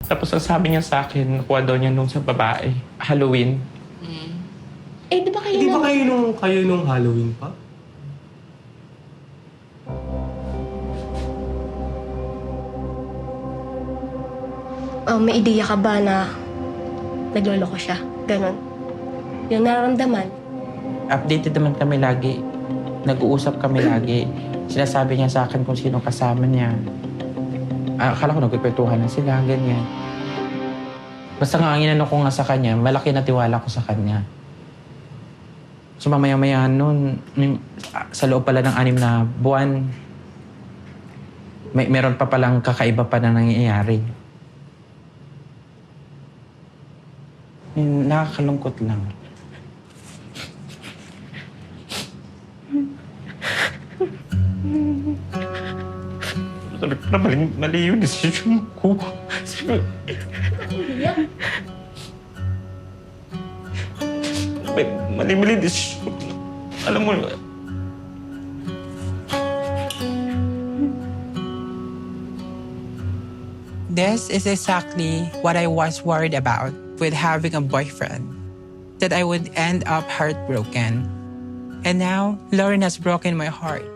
Tapos ang sabi niya sa akin, nakuha daw niya nung sa babae. Halloween. Eh, di ba kayo Hindi ba kayo nung Halloween pa? May ideya ka ba na nagloloko siya? Ganon. Yung nararamdaman. Updated naman kami lagi. Nag-uusap kami lagi. Sinasabi niya sa akin kung sino kasama niya. Akala ko nagkikwentuhan na sila, ganyan. Basta nga ang inano ko nga sa kanya, malaki na tiwala ko sa kanya. So mamaya-maya nun, sa loob pala ng 6 na buwan, meron pa palang kakaiba pa na nangyayari. Nakakalungkot lang. Mali yung desisyon ko. Mali desisyon. Alam mo, This is exactly what I was worried about with having a boyfriend, that I would end up heartbroken. And now, Lauren has broken my heart.